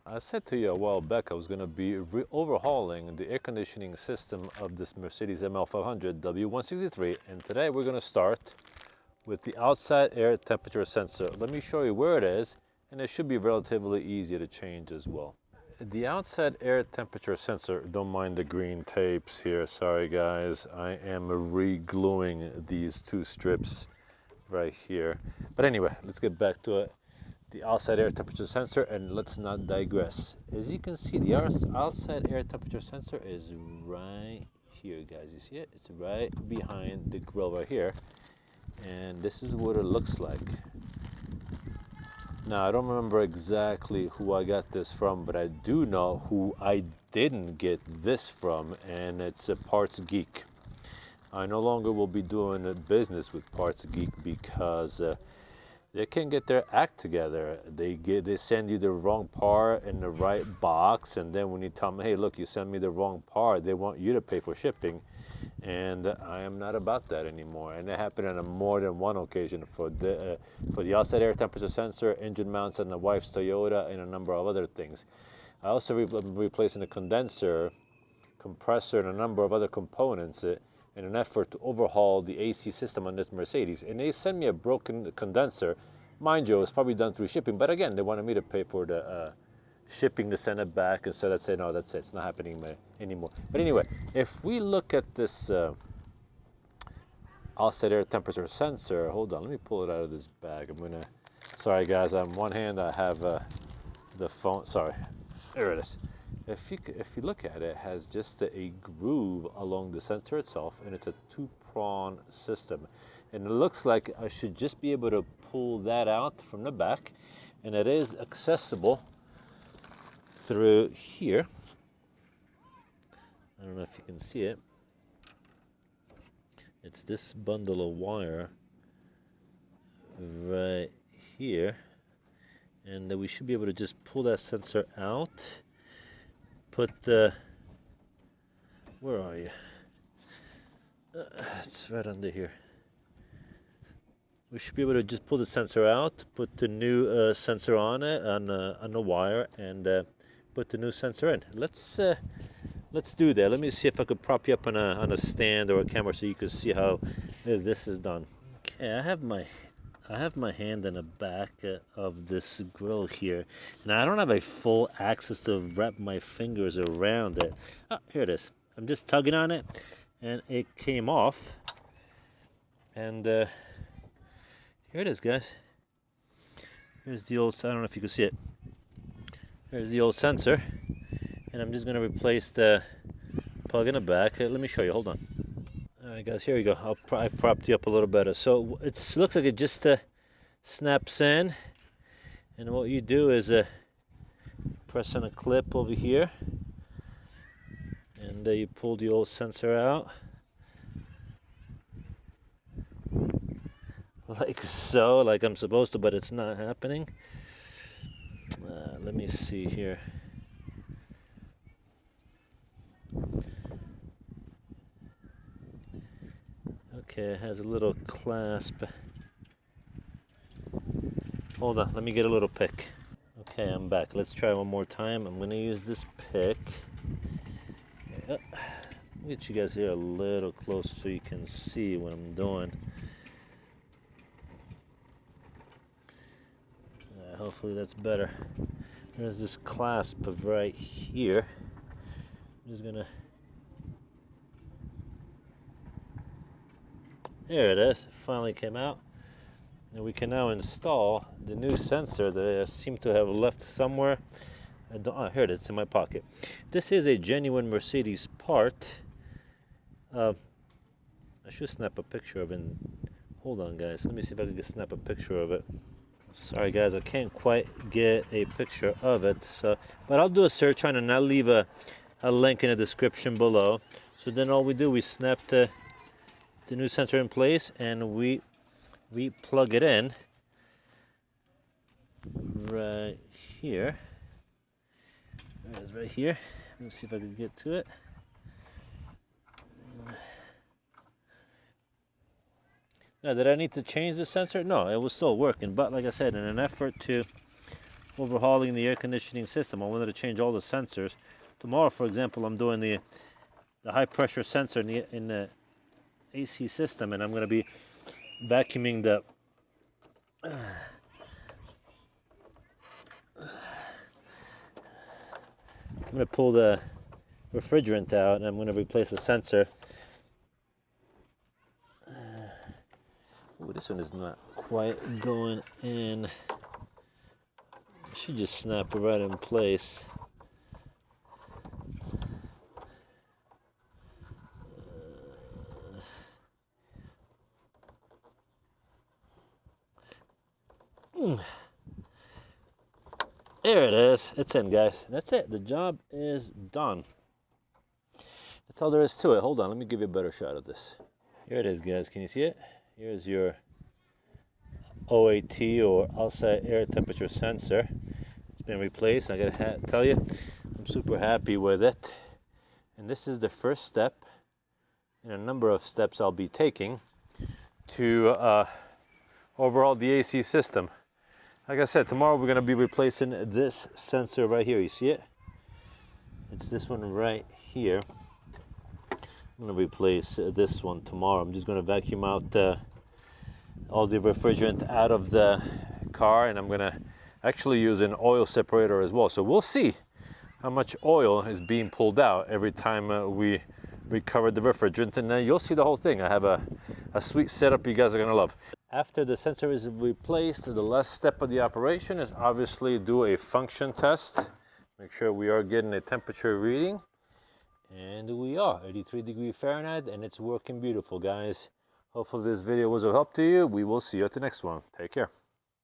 I said to you a while back I was going to be overhauling the air conditioning system of this Mercedes ML500 W163, and today we're going to start with the outside air temperature sensor. Let me show you where it is, and it should be relatively easy to change as well. The outside air temperature sensor, don't mind the green tapes here, sorry guys, I am re-gluing these two strips right here. But anyway, let's get back to it. The outside air temperature sensor, and let's not digress. As you can see, the outside air temperature sensor is right here, guys. You see it? It's right behind the grill right here, and this is what it looks like. Now, I don't remember exactly who I got this from, but I do know who I didn't get this from, and it's a Parts Geek. I no longer will be doing business with Parts Geek because they can't get their act together. They send you the wrong part in the right box, and then when you tell them, hey, look, you sent me the wrong part, they want you to pay for shipping, and I am not about that anymore. And it happened on more than one occasion for the outside air temperature sensor, engine mounts on the wife's Toyota, and a number of other things. I also replacing the condenser, compressor, and a number of other components in an effort to overhaul the AC system on this Mercedes. And they sent me a broken condenser. Mind you, it was probably done through shipping, but again, they wanted me to pay for the shipping to send it back, and so I'd say, no, that's it, it's not happening anymore. But anyway, if we look at this outside air temperature sensor, hold on, let me pull it out of this bag. Sorry guys, on one hand I have the phone, sorry, there it is. If you look at it, it has just a groove along the sensor itself, and it's a two-prong system. And it looks like I should just be able to pull that out from the back, and it is accessible through here. I don't know if you can see it. It's this bundle of wire right here, and we should be able to just pull that sensor out. Put the, where are you? It's right under here. We should be able to just pull the sensor out, put the new sensor on it, on the wire, and put the new sensor in. Let's do that. Let me see if I could prop you up on a stand or a camera so you can see how this is done. Okay, I have my hand in the back of this grill here. Now, I don't have a full access to wrap my fingers around it. Oh, here it is. I'm just tugging on it, and it came off. And here it is, guys. Here's the old, I don't know if you can see it. Here's the old sensor. And I'm just going to replace the plug in the back. Let me show you. Hold on. All right, guys, here we go. I propped you up a little better. So it looks like it just snaps in, and what you do is press on a clip over here, and you pull the old sensor out, like so, like I'm supposed to, but it's not happening. Let me see here. Okay, it has a little clasp. Hold on, let me get a little pick. Okay, I'm back. Let's try one more time. I'm going to use this pick. Let me get you guys here a little closer so you can see what I'm doing. Hopefully that's better. There's this clasp of right here. I'm just going to... There it is, it finally came out. And we can now install the new sensor that I seem to have left somewhere. Here it is, it's in my pocket. This is a genuine Mercedes part. I should snap a picture of it. Hold on, guys, let me see if I can snap a picture of it. Sorry, guys, I can't quite get a picture of it. But I'll do a search on it, and I'll leave a link in the description below. So then all we do, we snap the new sensor in place, and we plug it in right here. There it is, right here. Let me see if I can get to it. Now, did I need to change the sensor? No, it was still working. But like I said, in an effort to overhauling the air conditioning system. I wanted to change all the sensors. Tomorrow, for example, I'm doing the high pressure sensor in the AC system, and I'm going to be vacuuming the I'm going to pull the refrigerant out, and I'm going to replace the sensor. Ooh, this one is not quite going in. I should just snap it right in place. There it is. It's in, guys. That's it. The job is done. That's all there is to it. Hold on. Let me give you a better shot of this. Here it is, guys. Can you see it? Here's your OAT, or outside air temperature sensor. It's been replaced. I gotta tell you, I'm super happy with it. And this is the first step in a number of steps I'll be taking to overhaul the AC system. Like I said, tomorrow we're going to be replacing this sensor right here. You see it? It's this one right here. I'm going to replace this one tomorrow. I'm just going to vacuum out all the refrigerant out of the car, and I'm going to actually use an oil separator as well. So we'll see how much oil is being pulled out every time we recover the refrigerant, and you'll see the whole thing. I have a sweet setup you guys are going to love. After the sensor is replaced, the last step of the operation is obviously do a function test. Make sure we are getting a temperature reading. And we are 83 degrees Fahrenheit, and it's working beautiful, guys. Hopefully this video was of help to you. We will see you at the next one. Take care.